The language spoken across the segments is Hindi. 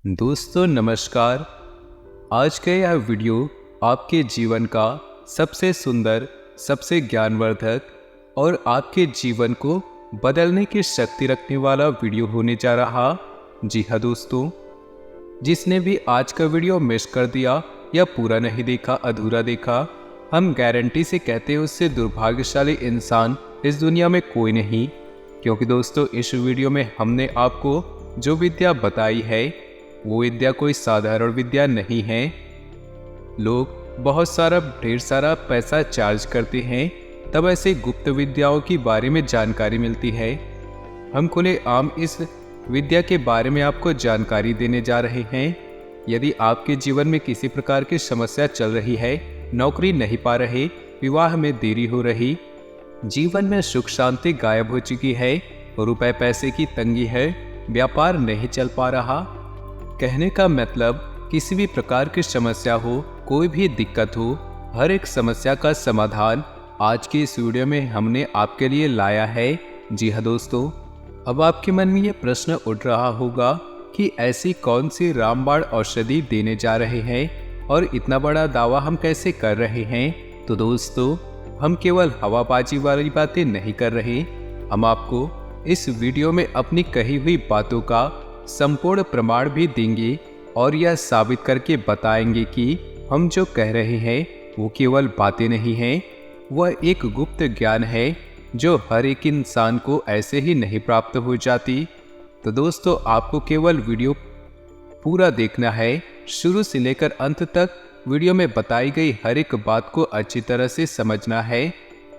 दोस्तों नमस्कार। आज का यह वीडियो आपके जीवन का सबसे सुंदर, सबसे ज्ञानवर्धक और आपके जीवन को बदलने की शक्ति रखने वाला वीडियो होने जा रहा। जी हाँ दोस्तों, जिसने भी आज का वीडियो मिस कर दिया या पूरा नहीं देखा, अधूरा देखा, हम गारंटी से कहते हैं उससे दुर्भाग्यशाली इंसान इस दुनिया में कोई नहीं। क्योंकि दोस्तों इस वीडियो में हमने आपको जो विद्या बताई है वो विद्या कोई साधारण विद्या नहीं है। लोग बहुत ढेर सारा पैसा चार्ज करते हैं तब ऐसे गुप्त विद्याओं के बारे में जानकारी मिलती है। हम खुलेआम इस विद्या के बारे में आपको जानकारी देने जा रहे हैं। यदि आपके जीवन में किसी प्रकार की समस्या चल रही है, नौकरी नहीं पा रहे, विवाह में देरी हो रही, जीवन में सुख शांति गायब हो चुकी है, रुपए पैसे की तंगी है, व्यापार नहीं चल पा रहा, कहने का मतलब किसी भी प्रकार की समस्या हो, कोई भी दिक्कत हो, हर एक समस्या का समाधान आज की इस वीडियो में हमने आपके लिए लाया है। जी हाँ दोस्तों, अब आपके मन में ये प्रश्न उठ रहा होगा कि ऐसी कौन सी रामबाण औषधि देने जा रहे हैं और इतना बड़ा दावा हम कैसे कर रहे हैं। तो दोस्तों, हम केवल हवाबाजी वाली बातें नहीं कर रहे, हम आपको इस वीडियो में अपनी कही हुई बातों का संपूर्ण प्रमाण भी देंगे और यह साबित करके बताएंगे कि हम जो कह रहे हैं वो केवल बातें नहीं हैं, वह एक गुप्त ज्ञान है जो हर एक इंसान को ऐसे ही नहीं प्राप्त हो जाती। तो दोस्तों, आपको केवल वीडियो पूरा देखना है, शुरू से लेकर अंत तक वीडियो में बताई गई हर एक बात को अच्छी तरह से समझना है।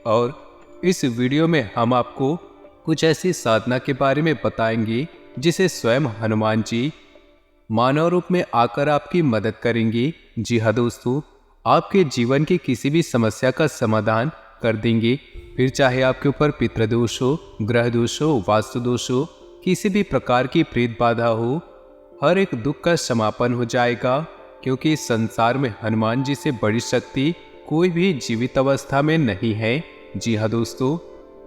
और इस वीडियो में हम आपको कुछ ऐसी साधना के बारे में बताएंगे जिसे स्वयं हनुमान जी मानव रूप में आकर आपकी मदद करेंगे। जी हाँ दोस्तों, आपके जीवन की किसी भी समस्या का समाधान कर देंगे। फिर चाहे आपके ऊपर पितृदोष हो, ग्रह दोष हो, वास्तु दोष हो, किसी भी प्रकार की प्रेत बाधा हो, हर एक दुख का समापन हो जाएगा। क्योंकि इस संसार में हनुमान जी से बड़ी शक्ति कोई भी जीवित अवस्था में नहीं है। जी हाँ दोस्तों,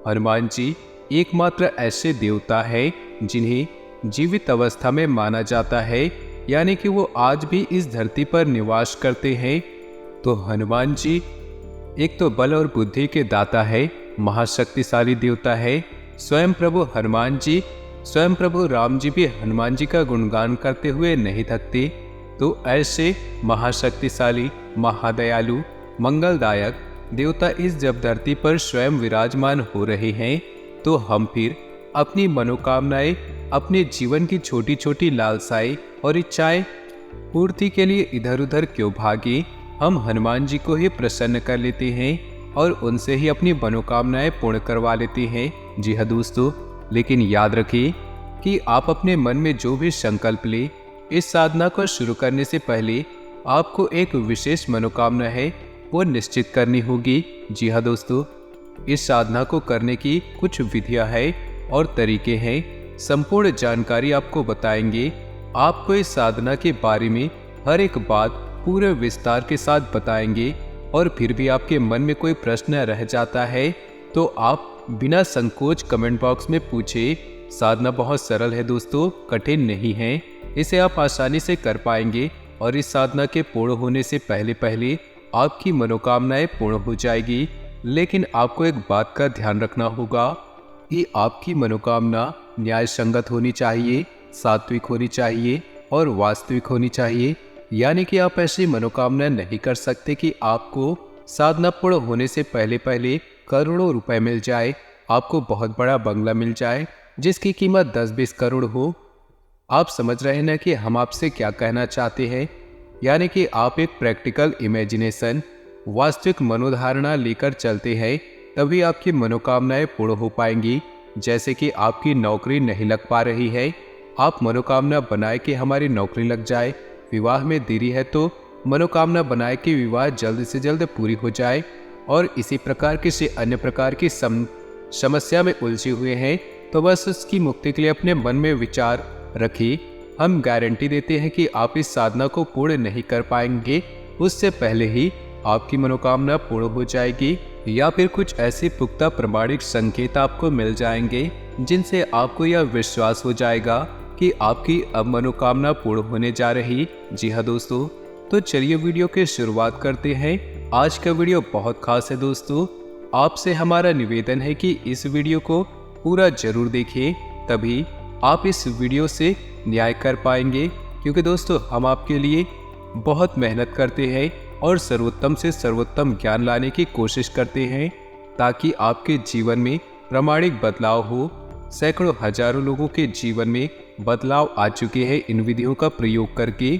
हनुमान जी एकमात्र ऐसे देवता है जिन्हें जीवित अवस्था में माना जाता है, यानी कि वो आज भी इस धरती पर निवास करते हैं। तो हनुमान जी एक तो बल और बुद्धि के दाता है, महाशक्तिशाली देवता है। स्वयं प्रभु हनुमान जी, स्वयं प्रभु राम जी भी हनुमान जी का गुणगान करते हुए नहीं थकते। तो ऐसे महाशक्तिशाली, महादयालु, मंगलदायक देवता इस जब धरती पर स्वयं विराजमान हो रहे हैं, तो हम फिर अपनी मनोकामनाएं, अपने जीवन की छोटी छोटी लालसाएं और इच्छाएं पूर्ति के लिए इधर उधर क्यों भागे। हम हनुमान जी को ही प्रसन्न कर लेते हैं और उनसे ही अपनी मनोकामनाएं पूर्ण करवा लेते हैं। जी हाँ दोस्तों, लेकिन याद रखिए कि आप अपने मन में जो भी संकल्प ले, इस साधना को शुरू करने से पहले आपको एक विशेष मनोकामना है वो निश्चित करनी होगी। जी हाँ दोस्तों, इस साधना को करने की कुछ विधियां हैं और तरीके हैं। संपूर्ण जानकारी आपको बताएंगे। आपको इस साधना के बारे में हर एक बात पूरे विस्तार के साथ बताएंगे। और फिर भी आपके मन में कोई प्रश्न रह जाता है तो आप बिना संकोच कमेंट बॉक्स में पूछे। साधना बहुत सरल है दोस्तों, कठिन नहीं है, इसे आप आसानी से कर पाएंगे। और इस साधना के पूर्ण होने से पहले पहले आपकी मनोकामनाएं पूर्ण हो जाएगी। लेकिन आपको एक बात का ध्यान रखना होगा कि आपकी मनोकामना न्याय संगत होनी चाहिए, सात्विक होनी चाहिए और वास्तविक होनी चाहिए। यानी कि आप ऐसी मनोकामना नहीं कर सकते कि आपको साधना पूर्ण होने से पहले पहले करोड़ों रुपए मिल जाए, आपको बहुत बड़ा बंगला मिल जाए जिसकी कीमत 10-20 करोड़ हो। आप समझ रहे हैं ना कि हम आपसे क्या कहना चाहते हैं। यानी कि आप एक प्रैक्टिकल इमेजिनेशन, वास्तविक मनोधारणा लेकर चलते हैं, तभी आपकी मनोकामनाएं पूर्ण हो पाएंगी। जैसे कि आपकी नौकरी नहीं लग पा रही है, आप मनोकामना बनाए कि हमारी नौकरी लग जाए। विवाह में देरी है तो मनोकामना बनाए कि विवाह जल्द से जल्द पूरी हो जाए। और इसी प्रकार किसी अन्य प्रकार की समस्या में उलझे हुए हैं तो बस उसकी मुक्ति के लिए अपने मन में विचार रखिए। हम गारंटी देते हैं कि आप इस साधना को पूर्ण नहीं कर पाएंगे, उससे पहले ही आपकी मनोकामना पूर्ण हो जाएगी। या फिर कुछ ऐसे पुख्ता प्रमाणिक संकेत आपको मिल जाएंगे जिनसे आपको यह विश्वास हो जाएगा कि आपकी अब मनोकामना पूर्ण होने जा रही। जी हाँ दोस्तों, तो चलिए वीडियो की शुरुआत करते हैं। आज का वीडियो बहुत खास है दोस्तों। आपसे हमारा निवेदन है कि इस वीडियो को पूरा जरूर देखें, तभी आप इस वीडियो से न्याय कर पाएंगे। क्योंकि दोस्तों हम आपके लिए बहुत मेहनत करते हैं और सर्वोत्तम से सर्वोत्तम ज्ञान लाने की कोशिश करते हैं, ताकि आपके जीवन में प्रामाणिक बदलाव हो। सैकड़ों हजारों लोगों के जीवन में बदलाव आ चुके हैं इन विधियों का प्रयोग करके।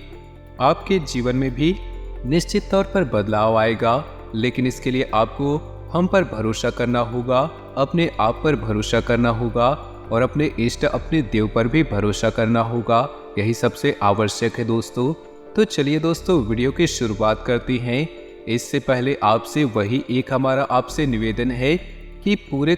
आपके जीवन में भी निश्चित तौर पर बदलाव आएगा, लेकिन इसके लिए आपको हम पर भरोसा करना होगा, अपने आप पर भरोसा करना होगा और अपने इष्ट अपने देव पर भी भरोसा करना होगा। यही सबसे आवश्यक है दोस्तों। तो चलिए दोस्तों वीडियो की शुरुआत करते हैं। इससे पहले आपसे वही एक हमारा आपसे निवेदन है कि पूरे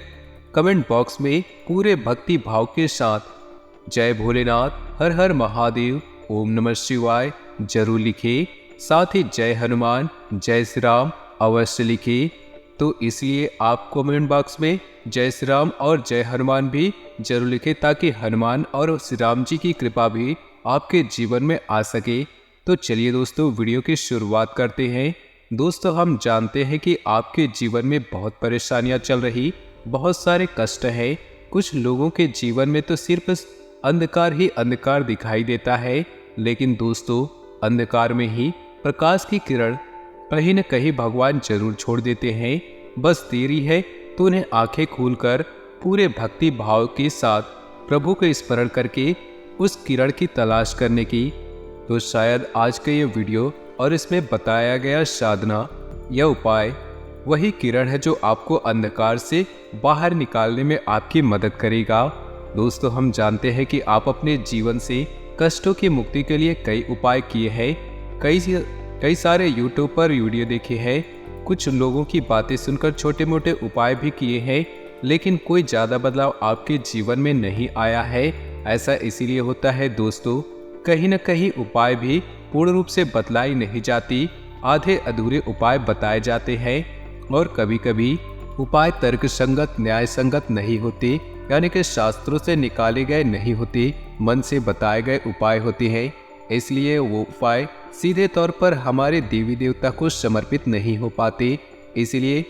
कमेंट बॉक्स में पूरे भक्ति भाव के साथ जय भोलेनाथ, हर हर महादेव, ओम नमः शिवाय जरूर लिखे। साथ ही जय हनुमान, जय श्री राम अवश्य लिखे। तो इसलिए आप कमेंट बॉक्स में जय श्री राम और जय हनुमान भी जरूर लिखें, ताकि हनुमान और श्री राम जी की कृपा भी आपके जीवन में आ सके। तो चलिए दोस्तों वीडियो की शुरुआत करते हैं। दोस्तों हम जानते हैं कि आपके जीवन में बहुत परेशानियां चल रही, बहुत सारे कष्ट हैं। कुछ लोगों के जीवन में तो सिर्फ अंधकार ही अंधकार दिखाई देता है, लेकिन दोस्तों अंधकार में ही प्रकाश की किरण कहीं न कहीं भगवान जरूर छोड़ देते हैं। बस देरी है तो उन्हें आंखें खोलकर पूरे भक्ति भाव के साथ प्रभु को स्मरण करके उस किरण की तलाश करने की। तो शायद आज का ये वीडियो और इसमें बताया गया साधना या उपाय वही किरण है जो आपको अंधकार से बाहर निकालने में आपकी मदद करेगा। दोस्तों हम जानते हैं कि आप अपने जीवन से कष्टों की मुक्ति के लिए कई उपाय किए हैं, कई सारे यूट्यूब पर वीडियो देखे हैं, कुछ लोगों की बातें सुनकर छोटे मोटे उपाय भी किए हैं, लेकिन कोई ज़्यादा बदलाव आपके जीवन में नहीं आया है। ऐसा इसीलिए होता है दोस्तों, कहीं न कहीं उपाय भी पूर्ण रूप से बतलाई नहीं जाती, आधे अधूरे उपाय बताए जाते हैं और कभी कभी उपाय तर्क संगत न्याय संगत नहीं होते, यानी कि शास्त्रों से निकाले गए नहीं होते, मन से बताए गए उपाय होते हैं। इसलिए वो उपाय सीधे तौर पर हमारे देवी देवता को समर्पित नहीं हो पाते, इसलिए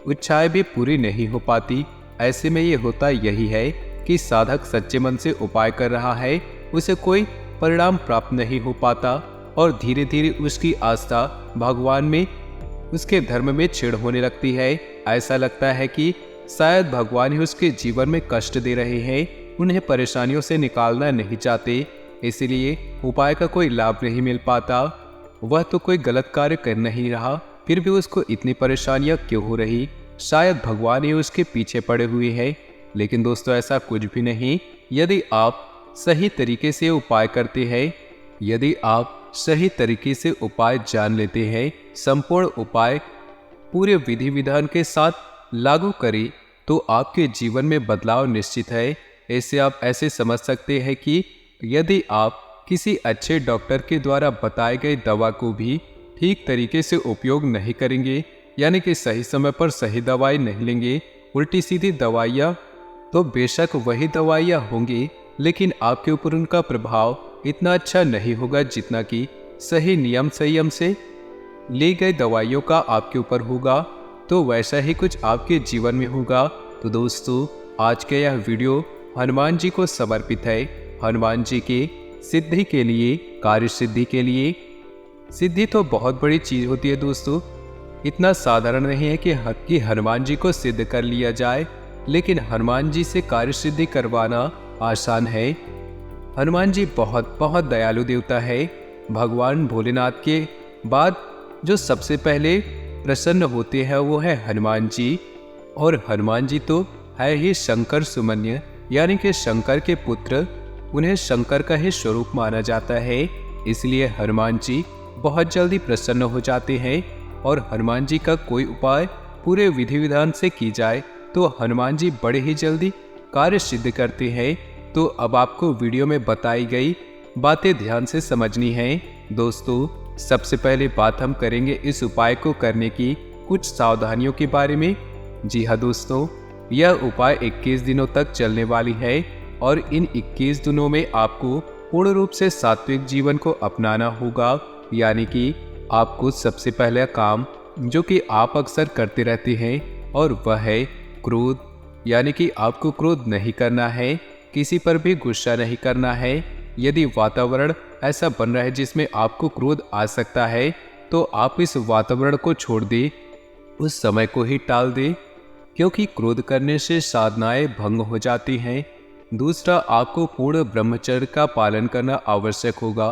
इच्छाएं भी पूरी नहीं हो पाती। ऐसे में ये होता यही है कि साधक सच्चे मन से उपाय कर रहा है, उसे कोई परिणाम प्राप्त नहीं हो पाता और धीरे धीरे उसकी आस्था भगवान में, उसके धर्म में छेड़ होने लगती है। ऐसा लगता है कि शायद भगवान ही उसके जीवन में कष्ट दे रहे हैं, उन्हें परेशानियों से निकालना नहीं चाहते, इसलिए उपाय का कोई लाभ नहीं मिल पाता। वह तो कोई गलत कार्य कर नहीं रहा, फिर भी उसको इतनी परेशानियां क्यों हो रही? शायद भगवान ही उसके पीछे पड़े हुए हैं। लेकिन दोस्तों ऐसा कुछ भी नहीं। यदि आप सही तरीके से उपाय करते हैं, यदि आप सही तरीके से उपाय जान लेते हैं, संपूर्ण उपाय पूरे विधि विधान के साथ लागू करें, तो आपके जीवन में बदलाव निश्चित है। ऐसे आप ऐसे समझ सकते हैं कि यदि आप किसी अच्छे डॉक्टर के द्वारा बताई गई दवा को भी ठीक तरीके से उपयोग नहीं करेंगे, यानी कि सही समय पर सही दवाई नहीं लेंगे, उल्टी सीधी दवाइयाँ, तो बेशक वही दवाइयाँ होंगी, लेकिन आपके ऊपर उनका प्रभाव इतना अच्छा नहीं होगा जितना कि सही नियम संयम से ली गई दवाइयों का आपके ऊपर होगा। तो वैसा ही कुछ आपके जीवन में होगा। तो दोस्तों आज का यह वीडियो हनुमान जी को समर्पित है, हनुमान जी के सिद्धि के लिए, कार्य सिद्धि के लिए। सिद्धि तो बहुत बड़ी चीज होती है दोस्तों, इतना साधारण नहीं है कि हनुमान जी को सिद्ध कर लिया जाए, लेकिन हनुमान जी से कार्य सिद्धि करवाना आसान है। हनुमान जी बहुत बहुत दयालु देवता है। भगवान भोलेनाथ के बाद जो सबसे पहले प्रसन्न होते हैं वो है हनुमान जी, और हनुमान जी तो है ही शंकर सुमन्य, यानी कि शंकर के पुत्र, उन्हें शंकर का ही स्वरूप माना जाता है। इसलिए हनुमान जी बहुत जल्दी प्रसन्न हो जाते हैं और हनुमान जी का कोई उपाय पूरे विधि विधान से की जाए तो हनुमान जी बड़े ही जल्दी कार्य सिद्ध करते हैं। तो अब आपको वीडियो में बताई गई बातें ध्यान से समझनी है। दोस्तों सबसे पहले बात हम करेंगे इस उपाय को करने की कुछ सावधानियों के बारे में। जी हाँ दोस्तों, यह उपाय 21 दिनों तक चलने वाली है। और इन 21 दिनों में आपको पूर्ण रूप से सात्विक जीवन को अपनाना होगा। यानी कि आपको सबसे पहला काम जो कि आप अक्सर करते रहते हैं और वह है क्रोध। यानी कि आपको क्रोध नहीं करना है, किसी पर भी गुस्सा नहीं करना है। यदि वातावरण ऐसा बन रहा है जिसमें आपको क्रोध आ सकता है तो आप इस वातावरण को छोड़ दें, उस समय को ही टाल दें, क्योंकि क्रोध करने से साधनाएं भंग हो जाती हैं। दूसरा, आपको पूर्ण ब्रह्मचर्य का पालन करना आवश्यक होगा।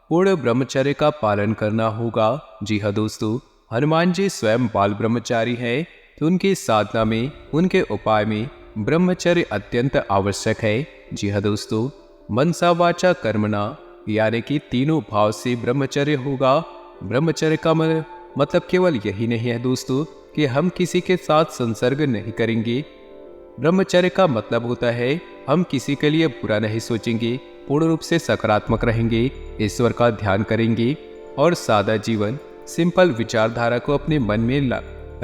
पूर्ण ब्रह्मचर्य का पालन करना होगा। जी हाँ दोस्तों, हनुमान जी स्वयं बाल ब्रह्मचारी हैं, तो उनकी साधना में, उनके उपाय में ब्रह्मचर्य अत्यंत आवश्यक है। जी हाँ दोस्तों, मनसा वाचा कर्मणा यानी कि तीनों भाव से ब्रह्मचर्य होगा। ब्रह्मचर्य का मतलब केवल यही नहीं है दोस्तों कि हम किसी के साथ संसर्ग नहीं करेंगे। ब्रह्मचर्य का मतलब होता है हम किसी के लिए बुरा नहीं सोचेंगे, पूर्ण रूप से सकारात्मक रहेंगे, ईश्वर का ध्यान करेंगे और सादा जीवन, सिंपल विचारधारा को अपने मन में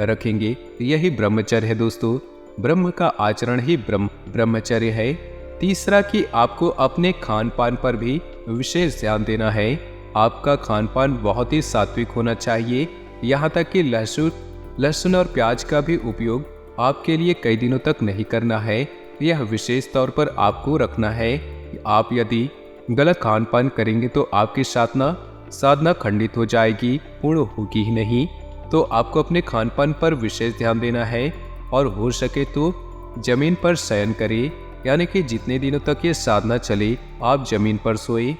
रखेंगे। यही ब्रह्मचर्य है दोस्तों। ब्रह्म का आचरण ही ब्रह्मचर्य है। तीसरा कि आपको अपने खान पान पर भी विशेष ध्यान देना है। आपका खान पान बहुत ही सात्विक होना चाहिए। यहाँ तक कि लहसुन और प्याज का भी उपयोग आपके लिए कई दिनों तक नहीं करना है। यह विशेष तौर पर आपको रखना है। आप यदि गलत खान पान करेंगे तो आपकी साधना खंडित हो जाएगी, पूर्ण होगी ही नहीं। तो आपको अपने खान पान पर विशेष ध्यान देना है और हो सके तो जमीन पर शयन करें। यानी कि जितने दिनों तक ये साधना चले आप जमीन पर सोए।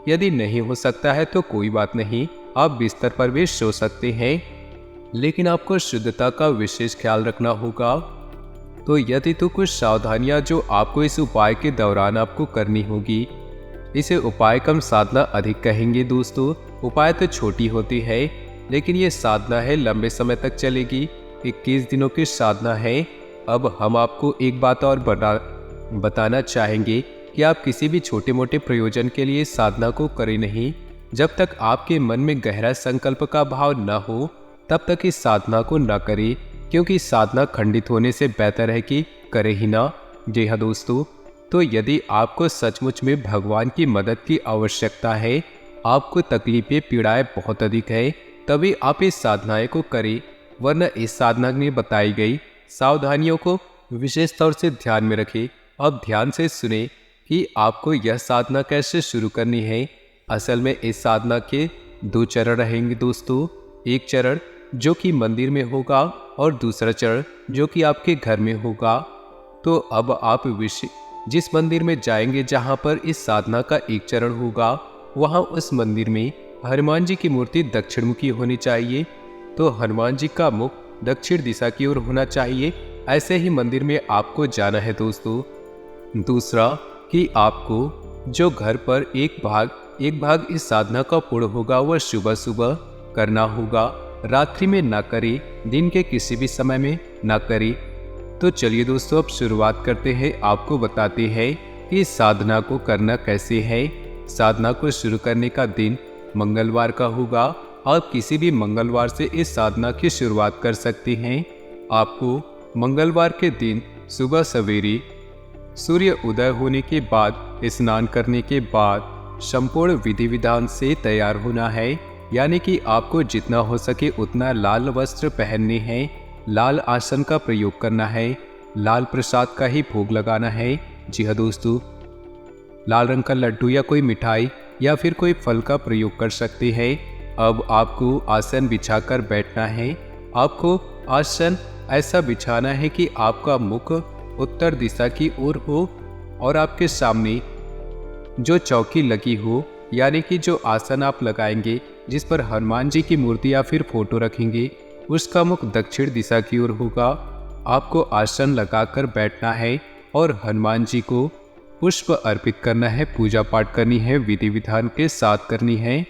यदि नहीं हो सकता है तो कोई बात नहीं, आप बिस्तर पर भी सो सकते हैं, लेकिन आपको शुद्धता का विशेष ख्याल रखना होगा। तो यदि तो कुछ सावधानियां जो आपको इस उपाय के दौरान आपको करनी होगी। इसे उपाय कम साधना अधिक कहेंगे दोस्तों। उपाय तो छोटी होती है, लेकिन ये साधना है लंबे समय तक चलेगी। 21 दिनों की साधना है। अब हम आपको एक बात और बताना चाहेंगे कि आप किसी भी छोटे मोटे प्रयोजन के लिए साधना को करें नहीं। जब तक आपके मन में गहरा संकल्प का भाव न हो तब तक इस साधना को न करें, क्योंकि साधना खंडित होने से बेहतर है कि करे ही ना। जी हाँ दोस्तों, तो यदि आपको सचमुच में भगवान की मदद की आवश्यकता है, आपको तकलीफें पीड़ाएं बहुत अधिक है, तभी आप इस साधनाएं को करें। वरना इस साधना में बताई गई सावधानियों को विशेष तौर से ध्यान में रखें। अब ध्यान से सुने कि आपको यह साधना कैसे शुरू करनी है। असल में इस साधना के 2 चरण रहेंगे दोस्तों। एक चरण जो कि मंदिर में होगा और दूसरा चरण जो कि आपके घर में होगा। तो अब आप जिस मंदिर में जाएंगे जहां पर इस साधना का एक चरण होगा, वहां उस मंदिर में हनुमान जी की मूर्ति दक्षिणमुखी होनी चाहिए। तो हनुमान जी का मुख दक्षिण दिशा की ओर होना चाहिए। ऐसे ही मंदिर में आपको जाना है दोस्तों। दूसरा कि आपको जो घर पर एक भाग इस साधना का पूर्ण होगा वह सुबह सुबह करना होगा। रात्रि में ना करें, दिन के किसी भी समय में ना करें। तो चलिए दोस्तों, अब शुरुआत करते हैं। आपको बताते हैं कि इस साधना को करना कैसे है। साधना को शुरू करने का दिन मंगलवार का होगा। आप किसी भी मंगलवार से इस साधना की शुरुआत कर सकते हैं। आपको मंगलवार के दिन सुबह सवेरे सूर्य उदय होने के बाद, स्नान करने के बाद संपूर्ण विधि विधान से तैयार होना है। यानी कि आपको जितना हो सके उतना लाल वस्त्र पहनने हैं, लाल आसन का प्रयोग करना है, लाल प्रसाद का ही भोग लगाना है। जी हाँ दोस्तों, लाल रंग का लड्डू या कोई मिठाई या फिर कोई फल का प्रयोग कर सकते हैं। अब आपको आसन बिछाकर बैठना है। आपको आसन ऐसा बिछाना है कि आपका मुख उत्तर दिशा की ओर हो और आपके सामने जो चौकी लगी हो, यानी कि जो आसन आप लगाएंगे जिस पर हनुमान जी की मूर्ति या फिर फोटो रखेंगे, उसका मुख दक्षिण दिशा की ओर होगा। आपको आसन लगाकर बैठना है और हनुमान जी को पुष्प अर्पित करना है, पूजा पाठ करनी है, विधि विधान के साथ करनी है,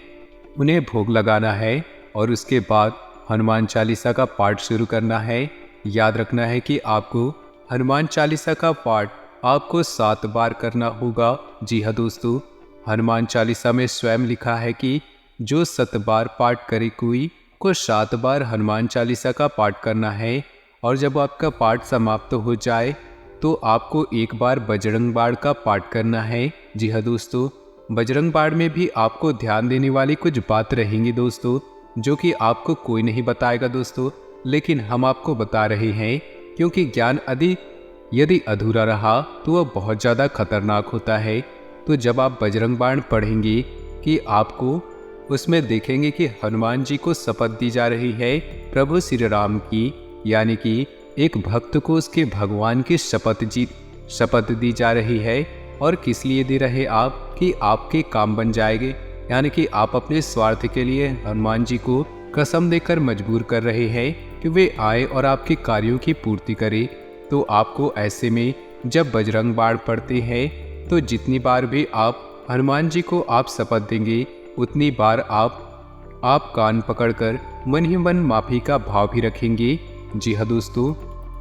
उन्हें भोग लगाना है और उसके बाद हनुमान चालीसा का पाठ शुरू करना है। याद रखना है कि आपको हनुमान चालीसा का पाठ आपको 7 बार करना होगा। जी हाँ दोस्तों, हनुमान चालीसा में स्वयं लिखा है कि जो 7 बार पाठ करे कोई को 7 बार हनुमान चालीसा का पाठ करना है। और जब आपका पाठ समाप्त हो जाए तो आपको एक बार बजरंग बाण का पाठ करना है। जी हाँ दोस्तों, बजरंग बाण में भी आपको ध्यान देने वाली कुछ बात रहेंगी दोस्तों, जो कि आपको कोई नहीं बताएगा दोस्तों, लेकिन हम आपको बता रहे हैं, क्योंकि ज्ञान यदि अधूरा रहा तो वह बहुत ज़्यादा खतरनाक होता है। तो जब आप बजरंग बाण पढ़ेंगे कि आपको उसमें देखेंगे कि हनुमान जी को शपथ दी जा रही है प्रभु श्री राम की, यानी कि एक भक्त को उसके भगवान की शपथ दी जा रही है। और किस लिए दे रहे आप कि आपके काम बन जाएंगे, यानी कि आप अपने स्वार्थ के लिए हनुमान जी को कसम देकर मजबूर कर रहे हैं कि वे आए और आपके कार्यों की पूर्ति करें। तो आपको ऐसे में जब बजरंग बाण पढ़ते हैं तो जितनी बार भी आप हनुमान जी को आप शपथ देंगे, उतनी बार आप कान पकड़कर मन ही मन माफ़ी का भाव भी रखेंगे। जी हाँ दोस्तों,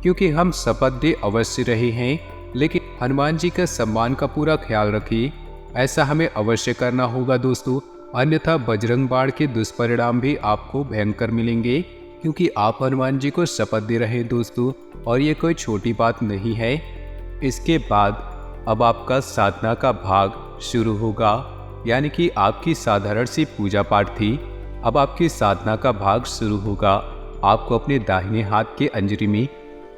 क्योंकि हम शपथ दे अवश्य रहे हैं, लेकिन हनुमान जी का सम्मान का पूरा ख्याल रखिए, ऐसा हमें अवश्य करना होगा दोस्तों, अन्यथा बजरंग बाण के दुष्परिणाम भी आपको भयंकर मिलेंगे, क्योंकि आप हनुमान जी को शपथ दे रहे हैं दोस्तों, और ये कोई छोटी बात नहीं है। इसके बाद अब आपका साधना का भाग शुरू होगा, यानी कि आपकी साधारण सी पूजा पाठ थी, अब आपकी साधना का भाग शुरू होगा। आपको अपने दाहिने हाथ के अंजलि में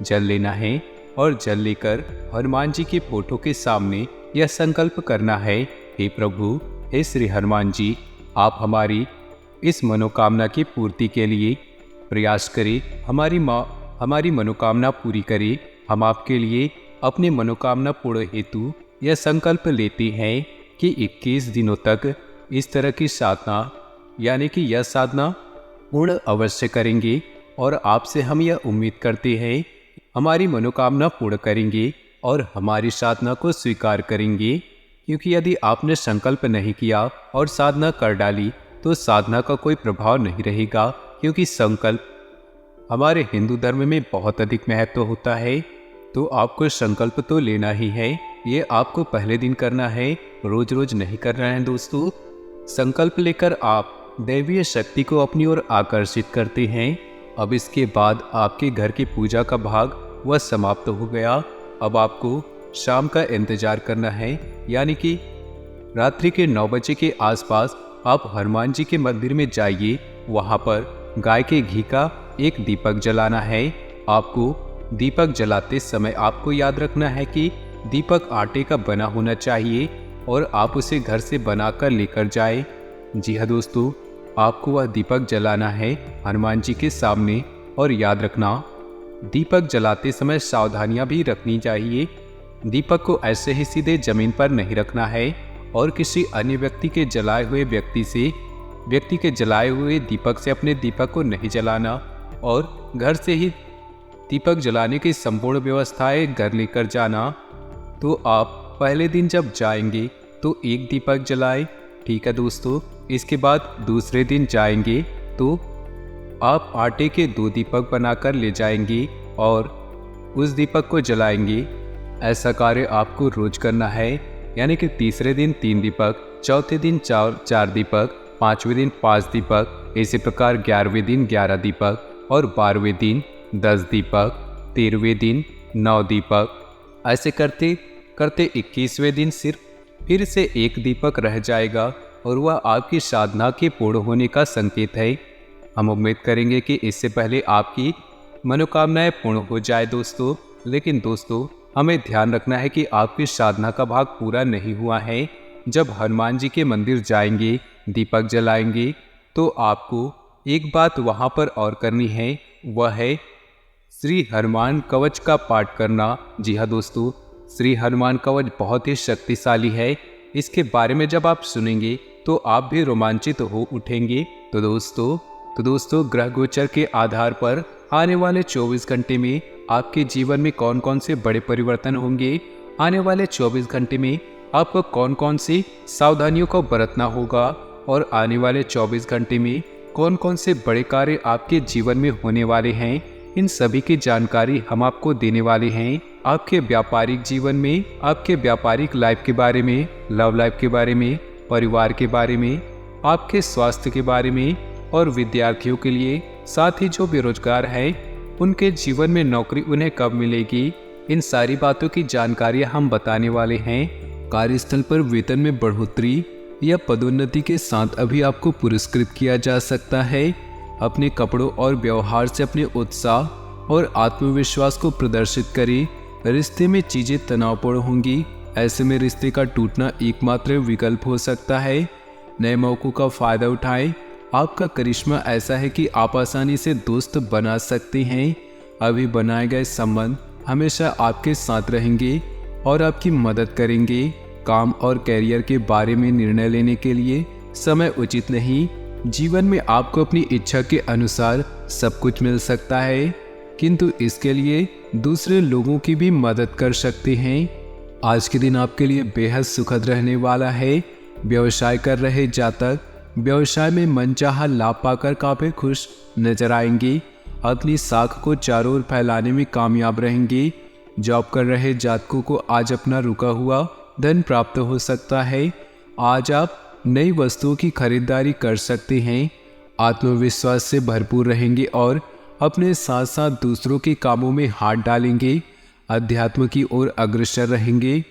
जल लेना है और जल लेकर हनुमान जी के फोटो के सामने यह संकल्प करना है, हे प्रभु, हे श्री हनुमान जी, आप हमारी इस मनोकामना की पूर्ति के लिए प्रयास करें, हमारी मनोकामना पूरी करें। हम आपके लिए अपनी मनोकामना पूर्ण हेतु यह संकल्प लेते हैं कि 21 दिनों तक इस तरह की साधना, यानी कि यह साधना पूर्ण अवश्य करेंगे, और आपसे हम यह उम्मीद करते हैं हमारी मनोकामना पूर्ण करेंगे और हमारी साधना को स्वीकार करेंगे। क्योंकि यदि आपने संकल्प नहीं किया और साधना कर डाली तो साधना का कोई प्रभाव नहीं रहेगा, क्योंकि संकल्प हमारे हिंदू धर्म में बहुत अधिक महत्व होता है। तो आपको संकल्प तो लेना ही है, ये आपको पहले दिन करना है, रोज रोज नहीं करना है दोस्तों। संकल्प लेकर आप दैवीय शक्ति को अपनी ओर आकर्षित करते हैं। अब इसके बाद आपके घर की पूजा का भाग वह समाप्त हो गया। अब आपको शाम का इंतजार करना है, यानी कि रात्रि के 9 बजे के आसपास आप हनुमान जी के मंदिर में जाइए। वहाँ पर गाय के घी का एक दीपक जलाना है। आपको दीपक जलाते समय आपको याद रखना है कि दीपक आटे का बना होना चाहिए और आप उसे घर से बनाकर लेकर जाएं। जी हाँ दोस्तों, आपको वह दीपक जलाना है हनुमान जी के सामने। और याद रखना, दीपक जलाते समय सावधानियां भी रखनी चाहिए। दीपक को ऐसे ही सीधे जमीन पर नहीं रखना है और किसी अन्य व्यक्ति के जलाए हुए दीपक से अपने दीपक को नहीं जलाना, और घर से ही दीपक जलाने की संपूर्ण व्यवस्थाएं घर लेकर जाना। तो आप पहले दिन जब जाएंगे तो एक दीपक जलाएं, ठीक है दोस्तों। इसके बाद दूसरे दिन जाएंगे तो आप आटे के 2 दीपक बनाकर ले जाएंगे और उस दीपक को जलाएंगे। ऐसा कार्य आपको रोज करना है, यानी कि तीसरे दिन 3 दीपक, चौथे दिन 4 दीपक, 5वें दिन 5 दीपक, इसी प्रकार 11वें दिन 11 दीपक और 12वें दिन 10 दीपक, 13वें दिन 9 दीपक। ऐसे करते करते 21वें दिन सिर्फ फिर से 1 दीपक रह जाएगा और वह आपकी साधना के पूर्ण होने का संकेत है। हम उम्मीद करेंगे कि इससे पहले आपकी मनोकामनाएं पूर्ण हो जाए दोस्तों। लेकिन दोस्तों, हमें ध्यान रखना है कि आपकी साधना का भाग पूरा नहीं हुआ है। जब हनुमान जी के मंदिर जाएंगे, दीपक जलाएंगे, तो आपको एक बात वहाँ पर और करनी है, वह है श्री हनुमान कवच का पाठ करना। जी हाँ दोस्तों, श्री हनुमान कवच बहुत ही शक्तिशाली है। इसके बारे में जब आप सुनेंगे तो आप भी रोमांचित हो उठेंगे। तो दोस्तों ग्रह गोचर के आधार पर आने वाले 24 घंटे में आपके जीवन में कौन कौन से बड़े परिवर्तन होंगे, आने वाले 24 घंटे में आपको कौन कौन सी सावधानियों को बरतना होगा, और आने वाले 24 घंटे में कौन कौन से बड़े कार्य आपके जीवन में होने वाले हैं, इन सभी की जानकारी हम आपको देने वाले हैं। आपके व्यापारिक जीवन में, आपके व्यापारिक लाइफ के बारे में, लव लाइफ के बारे में, परिवार के बारे में, आपके स्वास्थ्य के बारे में, और विद्यार्थियों के लिए, साथ ही जो बेरोजगार हैं उनके जीवन में नौकरी उन्हें कब मिलेगी, इन सारी बातों की जानकारी हम बताने वाले हैं। कार्यस्थल पर वेतन में बढ़ोतरी या पदोन्नति के साथ अभी आपको पुरस्कृत किया जा सकता है। अपने कपड़ों और व्यवहार से अपने उत्साह और आत्मविश्वास को प्रदर्शित करें। रिश्ते में चीजें तनावपूर्ण होंगी, ऐसे में रिश्ते का टूटना एकमात्र विकल्प हो सकता है। नए मौकों का फायदा उठाएं। आपका करिश्मा ऐसा है कि आप आसानी से दोस्त बना सकते हैं। अभी बनाए गए संबंध हमेशा आपके साथ रहेंगे और आपकी मदद करेंगे। काम और कैरियर के बारे में निर्णय लेने के लिए समय उचित नहीं। जीवन में आपको अपनी इच्छा के अनुसार सब कुछ मिल सकता है, किंतु इसके लिए दूसरे लोगों की भी मदद कर सकते हैं। आज के दिन आपके लिए बेहद सुखद रहने वाला है। व्यवसाय कर रहे जातक व्यवसाय में मनचाहा लाभ पाकर काफी खुश नजर आएंगे। अपनी साख को चारों ओर फैलाने में कामयाब रहेंगे। जॉब कर रहे जातकों को आज अपना रुका हुआ धन प्राप्त हो सकता है। आज आप नई वस्तुओं की खरीदारी कर सकते हैं। आत्मविश्वास से भरपूर रहेंगे और अपने साथ साथ दूसरों के कामों में हाथ डालेंगे। अध्यात्म की ओर अग्रसर रहेंगे।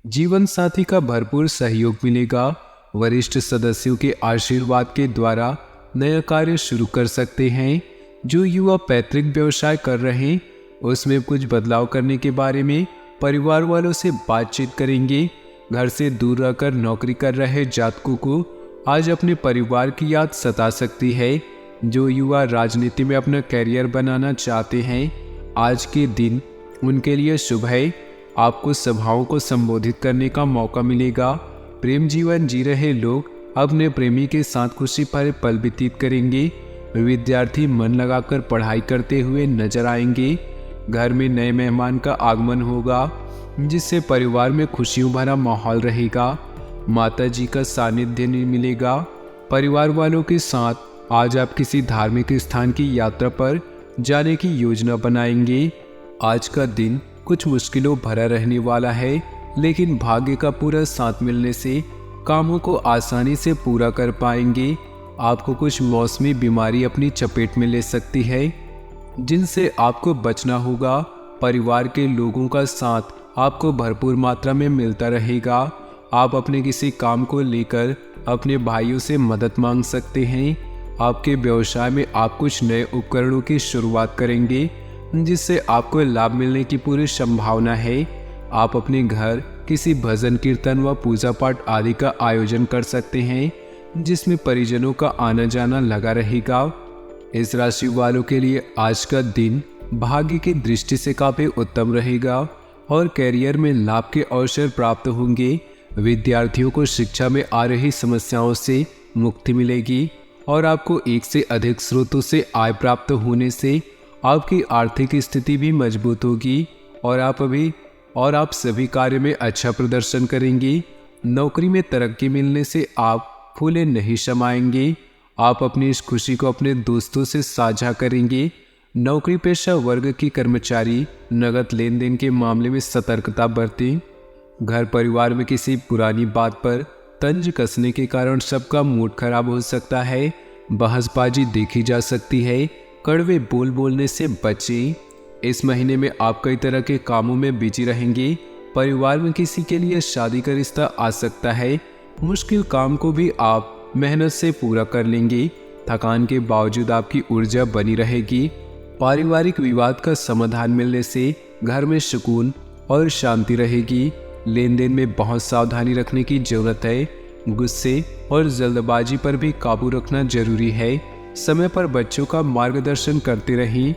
जीवन साथी का भरपूर सहयोग मिलेगा। वरिष्ठ सदस्यों के आशीर्वाद के द्वारा नया कार्य शुरू कर सकते हैं। जो युवा पैतृक व्यवसाय कर रहे हैं उसमें कुछ बदलाव करने के बारे में परिवार वालों से बातचीत करेंगे। घर से दूर रहकर नौकरी कर रहे जातकों को आज अपने परिवार की याद सता सकती है। जो युवा राजनीति में अपना कैरियर बनाना चाहते हैं आज के दिन उनके लिए शुभ है। आपको सभाओं को संबोधित करने का मौका मिलेगा। प्रेम जीवन जी रहे लोग अपने प्रेमी के साथ खुशी भरे पल व्यतीत करेंगे। विद्यार्थी मन लगाकर पढ़ाई करते हुए नजर आएंगे। घर में नए मेहमान का आगमन होगा जिससे परिवार में खुशियों भरा माहौल रहेगा। माता जी का सानिध्य मिलेगा। परिवार वालों के साथ आज आप किसी धार्मिक स्थान की यात्रा पर जाने की योजना बनाएंगे। आज का दिन कुछ मुश्किलों भरा रहने वाला है, लेकिन भाग्य का पूरा साथ मिलने से कामों को आसानी से पूरा कर पाएंगे। आपको कुछ मौसमी बीमारी अपनी चपेट में ले सकती है जिनसे आपको बचना होगा। परिवार के लोगों का साथ आपको भरपूर मात्रा में मिलता रहेगा। आप अपने किसी काम को लेकर अपने भाइयों से मदद मांग सकते हैं। आपके व्यवसाय में आप कुछ नए उपकरणों की शुरुआत करेंगे जिससे आपको लाभ मिलने की पूरी संभावना है। आप अपने घर किसी भजन कीर्तन व पूजा पाठ आदि का आयोजन कर सकते हैं जिसमें परिजनों का आना जाना लगा रहेगा। इस राशि वालों के लिए आज का दिन भाग्य की दृष्टि से काफी उत्तम रहेगा और कैरियर में लाभ के अवसर प्राप्त होंगे। विद्यार्थियों को शिक्षा में आ रही समस्याओं से मुक्ति मिलेगी और आपको एक से अधिक स्रोतों से आय प्राप्त होने से आपकी आर्थिक स्थिति भी मजबूत होगी और आप सभी कार्य में अच्छा प्रदर्शन करेंगे। नौकरी में तरक्की मिलने से आप फूले नहीं समाएंगे। आप अपनी इस खुशी को अपने दोस्तों से साझा करेंगे। नौकरी पेशा वर्ग की कर्मचारी नगद लेन देन के मामले में सतर्कता बरतें। घर परिवार में किसी पुरानी बात पर तंज कसने के कारण सबका मूड खराब हो सकता है। बहसबाजी देखी जा सकती है। कड़वे बोल बोलने से बचें। इस महीने में आप कई तरह के कामों में बिजी रहेंगे। परिवार में किसी के लिए शादी का रिश्ता आ सकता है। मुश्किल काम को भी आप मेहनत से पूरा कर लेंगे। थकान के बावजूद आपकी ऊर्जा बनी रहेगी। पारिवारिक विवाद का समाधान मिलने से घर में सुकून और शांति रहेगी। लेन देन में बहुत सावधानी रखने की जरूरत है। गुस्से और जल्दबाजी पर भी काबू रखना जरूरी है। समय पर बच्चों का मार्गदर्शन करते रहें।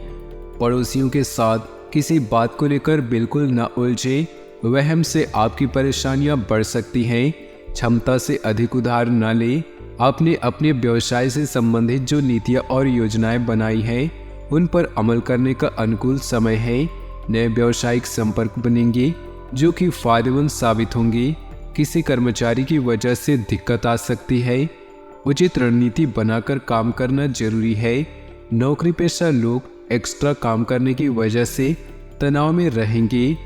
पड़ोसियों के साथ किसी बात को लेकर बिल्कुल न उलझे। वहम से आपकी परेशानियां बढ़ सकती हैं। क्षमता से अधिक उधार न ले। आपने अपने व्यवसाय से संबंधित जो नीतियां और योजनाएं बनाई हैं उन पर अमल करने का अनुकूल समय है। नए व्यावसायिक संपर्क बनेंगे जो कि फायदेमंद साबित होंगे। किसी कर्मचारी की वजह से दिक्कत आ सकती है। उचित रणनीति बनाकर काम करना जरूरी है। नौकरी पेशा लोग एक्स्ट्रा काम करने की वजह से तनाव में रहेंगे।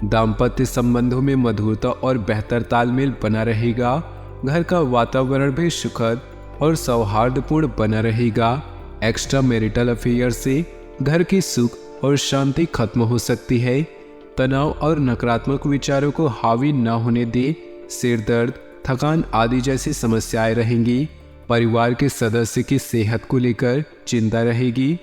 दाम्पत्य संबंधों में मधुरता और बेहतर तालमेल बना रहेगा। घर का वातावरण भी सुखद और सौहार्दपूर्ण बना रहेगा। एक्स्ट्रा मैरिटल अफेयर से घर की सुख और शांति खत्म हो सकती है। तनाव और नकारात्मक विचारों को हावी न होने दे। सिर दर्द, थकान आदि जैसी समस्याएं रहेंगी। परिवार के सदस्य की सेहत को लेकर चिंता रहेगी।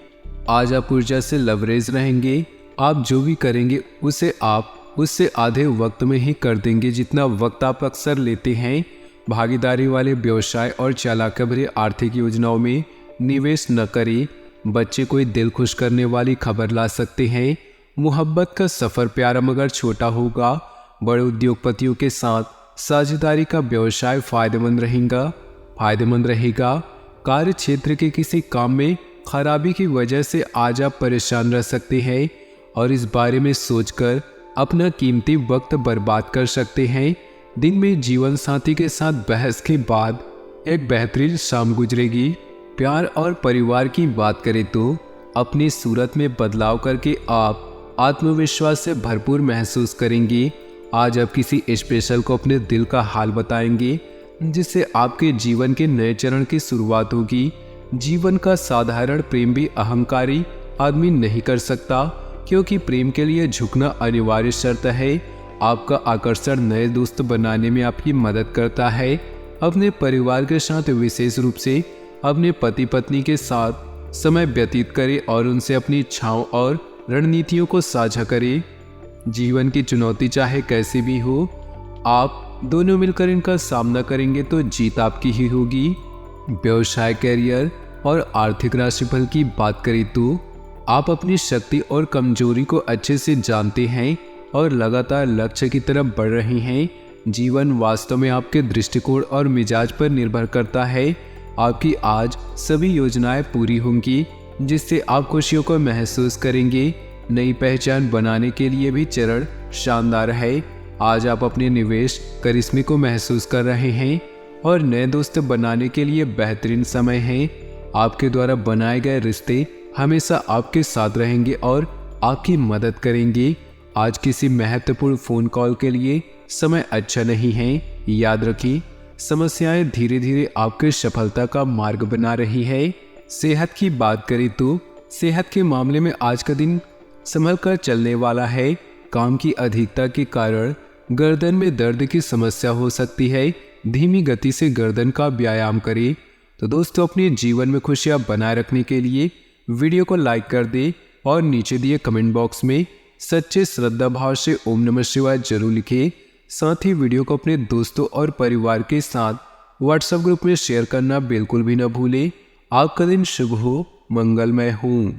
आज आप ऊर्जा से लवरेज रहेंगे। आप जो भी करेंगे उसे आप उससे आधे वक्त में ही कर देंगे जितना वक्त आप अक्सर लेते हैं। भागीदारी वाले व्यवसाय और चालाकी भरी आर्थिक योजनाओं में निवेश न करें। बच्चे कोई दिल खुश करने वाली खबर ला सकते हैं। मोहब्बत का सफ़र प्यारा मगर छोटा होगा। बड़े उद्योगपतियों के साथ साझेदारी का व्यवसाय फायदेमंद रहेगा। कार्य क्षेत्र के किसी काम में खराबी की वजह से आज आप परेशान रह सकते हैं और इस बारे में सोचकर अपना कीमती वक्त बर्बाद कर सकते हैं। दिन में जीवन साथी के साथ बहस के बाद एक बेहतरीन शाम गुजरेगी। प्यार और परिवार की बात करें तो अपनी सूरत में बदलाव करके आप आत्मविश्वास से भरपूर महसूस करेंगे। आज आप किसी स्पेशल को अपने दिल का हाल बताएंगे जिससे आपके जीवन के नए चरण की शुरुआत होगी। जीवन का साधारण प्रेम भी अहंकारी आदमी नहीं कर सकता, क्योंकि प्रेम के लिए झुकना अनिवार्य शर्त है। आपका आकर्षण नए दोस्त बनाने में आपकी मदद करता है। अपने परिवार के साथ, विशेष रूप से अपने पति पत्नी के साथ समय व्यतीत करें और उनसे अपनी इच्छाओं और रणनीतियों को साझा करें। जीवन की चुनौती चाहे कैसी भी हो, आप दोनों मिलकर इनका सामना करेंगे तो जीत आपकी ही होगी। व्यवसाय, कैरियर और आर्थिक राशिफल की बात करें तो आप अपनी शक्ति और कमजोरी को अच्छे से जानते हैं और लगातार लक्ष्य की तरफ बढ़ रहे हैं। जीवन वास्तव में आपके दृष्टिकोण और मिजाज पर निर्भर करता है। आपकी आज सभी योजनाएं पूरी होंगी जिससे आप खुशियों को महसूस करेंगे। नई पहचान बनाने के लिए भी चरण शानदार है। आज आप अपने निवेश करिश्मे को महसूस कर रहे हैं और नए दोस्त बनाने के लिए बेहतरीन समय है। आपके द्वारा बनाए गए रिश्ते हमेशा आपके साथ रहेंगे और आपकी मदद करेंगे। आज किसी महत्वपूर्ण फोन कॉल के लिए समय अच्छा नहीं है। याद रखिए, समस्याएं धीरे धीरे आपके सफलता का मार्ग बना रही है। सेहत की बात करें तो सेहत के मामले में आज का दिन संभल कर चलने वाला है। काम की अधिकता के कारण गर्दन में दर्द की समस्या हो सकती है। धीमी गति से गर्दन का व्यायाम करें। तो दोस्तों, अपने जीवन में खुशियां बनाए रखने के लिए वीडियो को लाइक कर दें और नीचे दिए कमेंट बॉक्स में सच्चे श्रद्धा भाव से ओम नमः शिवाय जरूर लिखें। साथ ही वीडियो को अपने दोस्तों और परिवार के साथ व्हाट्सएप ग्रुप में शेयर करना बिल्कुल भी न भूलें। आपका दिन शुभ हो, मंगलमय हो।